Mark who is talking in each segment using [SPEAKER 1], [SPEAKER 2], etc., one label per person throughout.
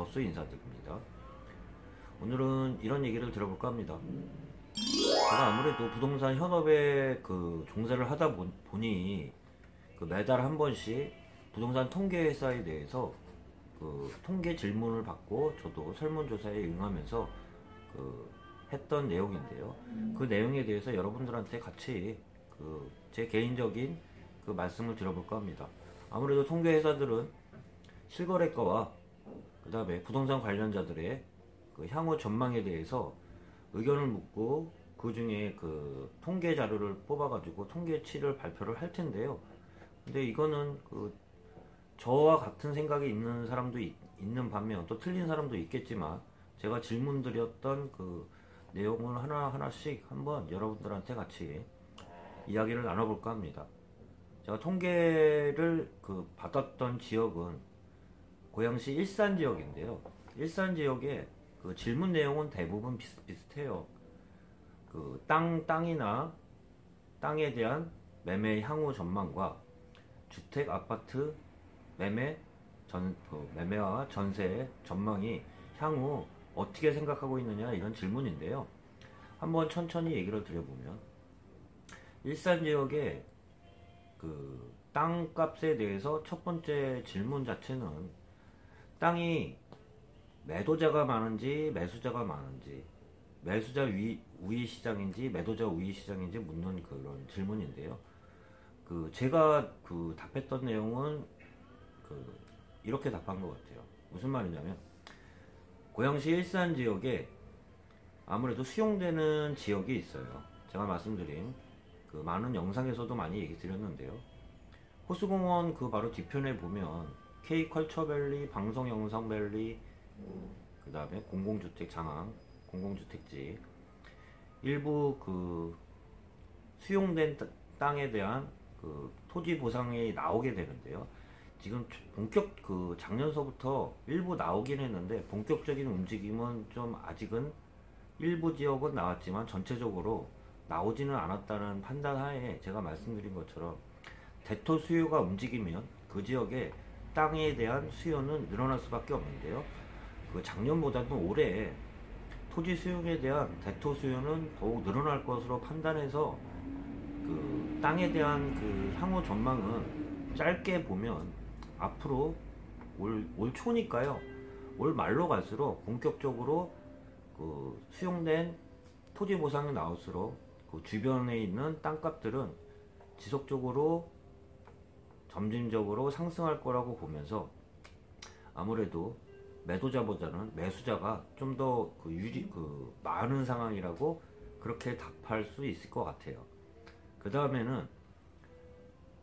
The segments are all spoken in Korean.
[SPEAKER 1] 정보로서 인사드립니다. 오늘은 이런 얘기를 들어볼까 합니다. 제가 아무래도 부동산 현업에 종사를 하다 보니 매달 한 번씩 부동산 통계 회사에 대해서 통계 질문을 받고 저도 설문조사에 응하면서 했던 내용인데요. 그 내용에 대해서 여러분들한테 같이 제 개인적인 말씀을 드려볼까 합니다. 아무래도 통계 회사들은 실거래가와 그 다음에 부동산 관련자들의 향후 전망에 대해서 의견을 묻고 그 중에 통계 자료를 뽑아가지고 통계치를 발표를 할 텐데요. 근데 이거는 저와 같은 생각이 있는 사람도 있는 반면 또 틀린 사람도 있겠지만 제가 질문 드렸던 내용을 하나씩 한번 여러분들한테 같이 이야기를 나눠볼까 합니다. 제가 통계를 받았던 지역은 고양시 일산 지역인데요. 일산 지역에 질문 내용은 대부분 비슷해요. 땅이나 땅에 대한 매매 향후 전망과 주택, 아파트 매매와 전세의 전망이 향후 어떻게 생각하고 있느냐 이런 질문인데요. 한번 천천히 얘기를 드려보면 일산 지역의 땅값에 대해서 첫 번째 질문 자체는 땅이 매도자가 많은지 매수자가 많은지 매수자 우위 시장인지 매도자 우위 시장인지 묻는 그런 질문인데요. 제가 답했던 내용은 이렇게 답한 것 같아요. 무슨 말이냐면 고양시 일산 지역에 아무래도 수용되는 지역이 있어요. 제가 말씀드린 많은 영상에서도 많이 얘기 드렸는데요. 호수공원 바로 뒤편에 보면 K컬처밸리, 방송영상밸리, 그 다음에 공공주택 장항, 공공주택지 일부 수용된 땅에 대한 토지 보상이 나오게 되는데요. 지금 작년서부터 일부 나오긴 했는데 본격적인 움직임은 좀 아직은 일부 지역은 나왔지만 전체적으로 나오지는 않았다는 판단하에 제가 말씀드린 것처럼 대토 수요가 움직이면 그 지역에 땅에 대한 수요는 늘어날 수밖에 없는데요. 작년보다는 올해 토지 수용에 대한 대토 수요는 더욱 늘어날 것으로 판단해서 땅에 대한 향후 전망은 짧게 보면 앞으로 올 초니까요. 올 말로 갈수록 본격적으로 수용된 토지 보상이 나올수록 주변에 있는 땅값들은 지속적으로 점진적으로 상승할 거라고 보면서 아무래도 매도자보다는 매수자가 좀 더 많은 상황이라고 그렇게 답할 수 있을 것 같아요. 그 다음에는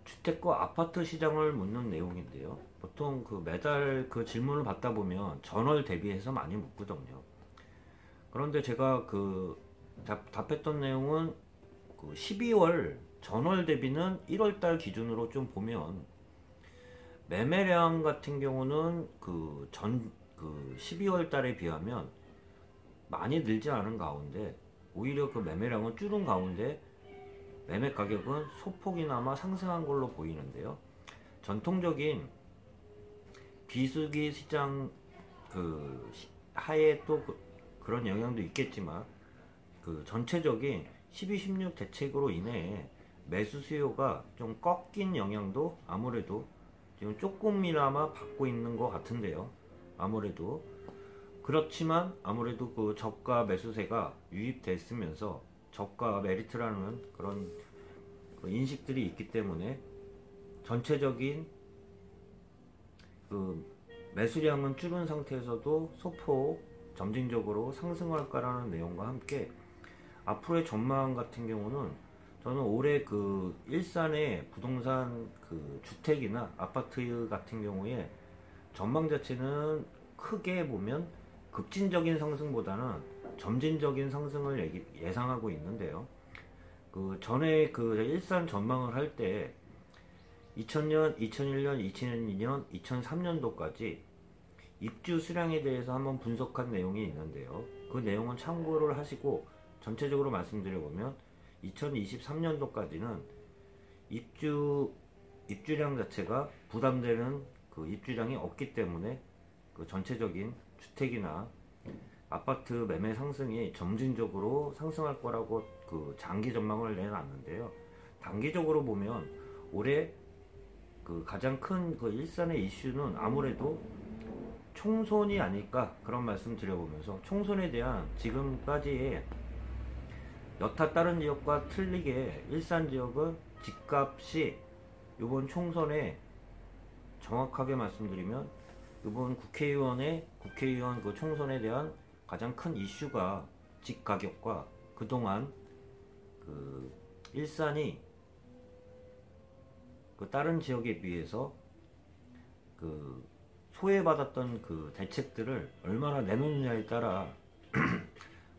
[SPEAKER 1] 주택과 아파트 시장을 묻는 내용인데요. 보통 매달 질문을 받다 보면 전월 대비해서 많이 묻거든요. 그런데 제가 답했던 내용은 12월 전월 대비는 1월달 기준으로 좀 보면 매매량 같은 경우는 12월 달에 비하면 많이 늘지 않은 가운데 오히려 매매량은 줄은 가운데 매매 가격은 소폭이나마 상승한 걸로 보이는데요. 전통적인 비수기 시장 하에 또 그런 영향도 있겠지만 전체적인 12, 16 대책으로 인해 매수 수요가 좀 꺾인 영향도 아무래도 지금 조금이나마 받고 있는 것 같은데요. 아무래도 그렇지만 아무래도 저가 매수세가 유입됐으면서 저가 메리트라는 그런 인식들이 있기 때문에 전체적인 매수량은 줄은 상태에서도 소폭 점진적으로 상승할 거라는 내용과 함께 앞으로의 전망 같은 경우는 저는 올해 일산의 부동산 주택이나 아파트 같은 경우에 전망 자체는 크게 보면 급진적인 상승보다는 점진적인 상승을 예상하고 있는데요. 전에 일산 전망을 할 때 2000년, 2001년, 2002년, 2003년도까지 입주 수량에 대해서 한번 분석한 내용이 있는데요. 그 내용은 참고를 하시고 전체적으로 말씀드려보면 2023년도까지는 입주량 자체가 부담되는 입주량이 없기 때문에 전체적인 주택이나 아파트 매매 상승이 점진적으로 상승할 거라고 그 장기 전망을 내놨는데요. 단기적으로 보면 올해 그 가장 큰 그 일산의 이슈는 아무래도 총선이 아닐까 그런 말씀 드려보면서, 총선에 대한 지금까지의 여타 다른 지역과 틀리게 일산 지역은 집값이 이번 총선에 정확하게 말씀드리면 이번 국회의원 그 총선에 대한 가장 큰 이슈가 집 가격과 그동안 그 일산이 그 다른 지역에 비해서 그 소외받았던 그 대책들을 얼마나 내놓느냐에 따라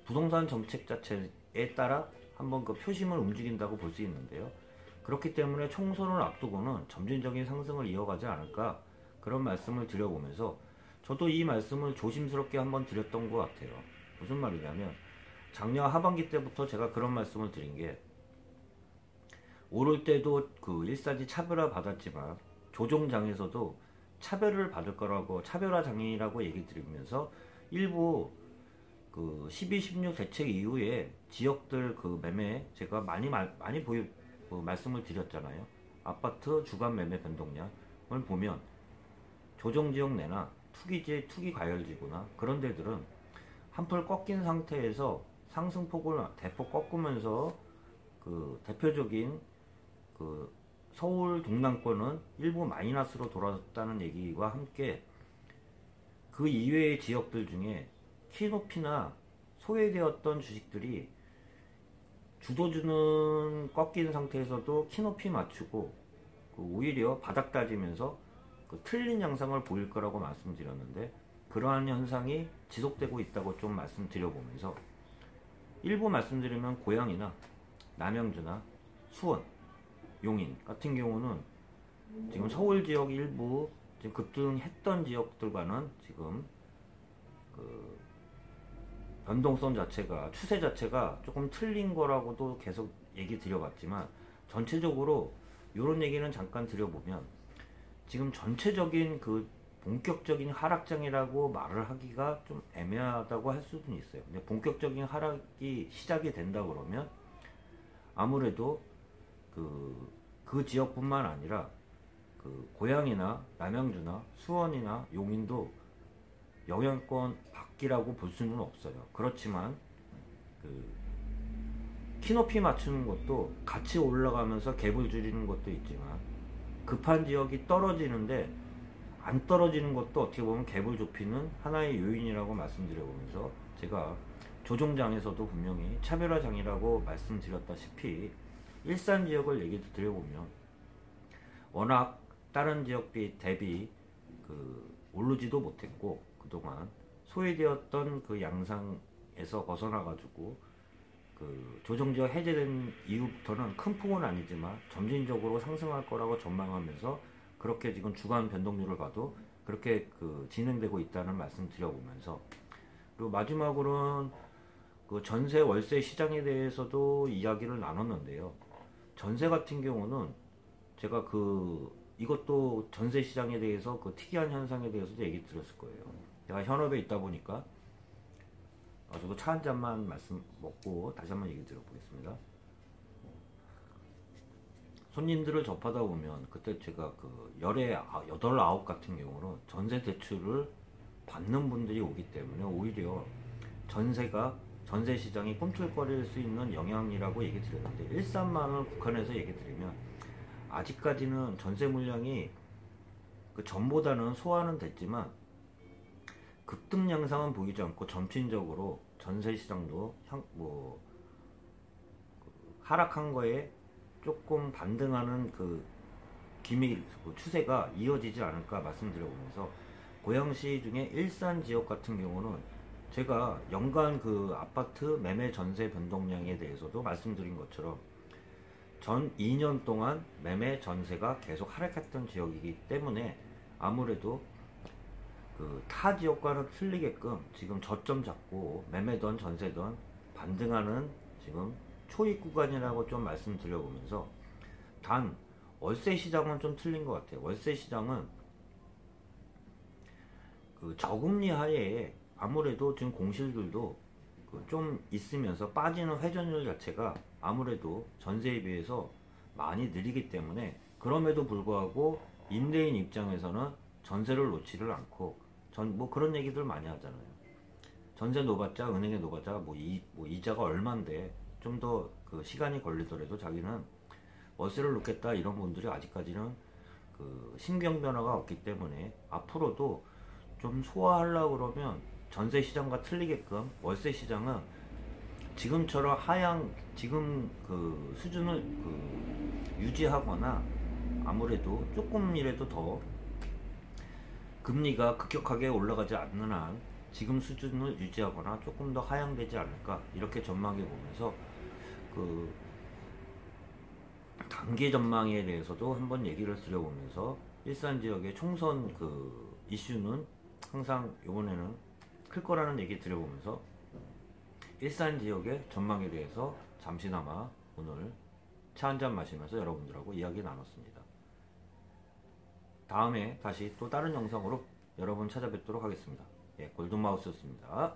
[SPEAKER 1] 부동산 정책 자체에 따라 한번 그 표심을 움직인다고 볼 수 있는데요. 그렇기 때문에 총선을 앞두고는 점진적인 상승을 이어가지 않을까 그런 말씀을 드려보면서, 저도 이 말씀을 조심스럽게 한번 드렸던 것 같아요. 무슨 말이냐면 작년 하반기 때부터 제가 그런 말씀을 드린 게, 오를 때도 그 일산이 차별화 받았지만 조정장에서도 차별을 받을 거라고, 차별화 장이라고 얘기 드리면서 일부 그 12, 16 대책 이후에 지역들 그 매매 제가 많이 말씀을 드렸잖아요. 아파트 주간 매매 변동량을 보면 조정지역 내나 투기지, 투기 과열지구나 그런 데들은 한풀 꺾인 상태에서 상승폭을 대폭 꺾으면서 그 대표적인 그 서울 동남권은 일부 마이너스로 돌아섰다는 얘기와 함께 그 이외의 지역들 중에 키 높이나 소외되었던 주식들이 주도주는 꺾인 상태에서도 키 높이 맞추고 그 오히려 바닥 다지면서 그 틀린 양상을 보일 거라고 말씀드렸는데, 그러한 현상이 지속되고 있다고 좀 말씀드려보면서, 일부 말씀드리면 고양이나 남양주나 수원, 용인 같은 경우는 지금 서울 지역 일부 지금 급등했던 지역들과는 지금 그 변동성 자체가, 추세 자체가 조금 틀린 거라고도 계속 얘기 드려봤지만, 전체적으로 이런 얘기는 잠깐 드려보면 지금 전체적인 그 본격적인 하락장이라고 말을 하기가 좀 애매하다고 할 수도 있어요. 근데 본격적인 하락이 시작이 된다 그러면 아무래도 그 지역뿐만 아니라 그 고양이나 남양주나 수원이나 용인도 영향권 밖이라고 볼 수는 없어요. 그렇지만 그 키높이 맞추는 것도 같이 올라가면서 갭을 줄이는 것도 있지만, 급한 지역이 떨어지는데 안 떨어지는 것도 어떻게 보면 갭을 좁히는 하나의 요인이라고 말씀드려보면서, 제가 조정장에서도 분명히 차별화장이라고 말씀드렸다시피 일산 지역을 얘기 드려보면 워낙 다른 지역 대비 그 오르지도 못했고 그동안 소외되었던 그 양상에서 벗어나가지고 그 조정지역 해제된 이후부터는 큰 폭은 아니지만 점진적으로 상승할 거라고 전망하면서, 그렇게 지금 주간 변동률을 봐도 그렇게 그 진행되고 있다는 말씀 드려보면서, 그리고 마지막으로는 그 전세 월세 시장에 대해서도 이야기를 나눴는데요. 전세 같은 경우는 제가 이것도 전세 시장에 대해서 그 특이한 현상에 대해서도 얘기 드렸을 거예요. 제가 현업에 있다 보니까 저도 차 한 잔만 말씀 먹고 다시 한번 얘기 드려보겠습니다. 손님들을 접하다 보면 그때 제가 그 열에 8, 9 같은 경우는 전세 대출을 받는 분들이 오기 때문에 오히려 전세 시장이 꿈틀거릴 수 있는 영향이라고 얘기 드렸는데, 일산만을 국한해서 얘기 드리면 아직까지는 전세 물량이 그 전보다는 소화는 됐지만 급등 양상은 보이지 않고 점진적으로 전세 시장도 하락한 거에 조금 반등하는 그 기밀 추세가 이어지지 않을까 말씀드려보면서, 고양시 중에 일산 지역 같은 경우는 제가 연간 그 아파트 매매 전세 변동량에 대해서도 말씀드린 것처럼 전 2년 동안 매매 전세가 계속 하락했던 지역이기 때문에 아무래도 그 타 지역과는 틀리게끔 지금 저점 잡고 매매든 전세든 반등하는 지금 초입 구간이라고 좀 말씀드려보면서, 단 월세 시장은 좀 틀린 것 같아요. 월세 시장은 그 그 저금리 하에 아무래도 지금 공실들도 그좀 있으면서 빠지는 회전율 자체가 아무래도 전세에 비해서 많이 느리기 때문에, 그럼에도 불구하고 임대인 입장에서는 전세를 놓지를 않고, 뭐 그런 얘기들 많이 하잖아요. 전세 놓봤자, 은행에 놓봤자 뭐 이자가 얼만데 좀 더 그 시간이 걸리더라도 자기는 월세를 놓겠다, 이런 분들이 아직까지는 그 신경 변화가 없기 때문에 앞으로도 좀 소화하려고 그러면 전세 시장과 틀리게끔 월세 시장은 지금처럼 지금 그 수준을 유지하거나, 아무래도 조금이라도 더 금리가 급격하게 올라가지 않는 한 지금 수준을 유지하거나 조금 더 하향되지 않을까, 이렇게 전망해 보면서 그 단기 전망에 대해서도 한번 얘기를 드려보면서, 일산 지역의 총선 그 이슈는 항상 이번에는 클 거라는 얘기 드려보면서 일산 지역의 전망에 대해서 잠시나마 오늘 차 한잔 마시면서 여러분들하고 이야기 나눴습니다. 다음에 다시 또 다른 영상으로 여러분 찾아뵙도록 하겠습니다. 예, 골든마우스였습니다.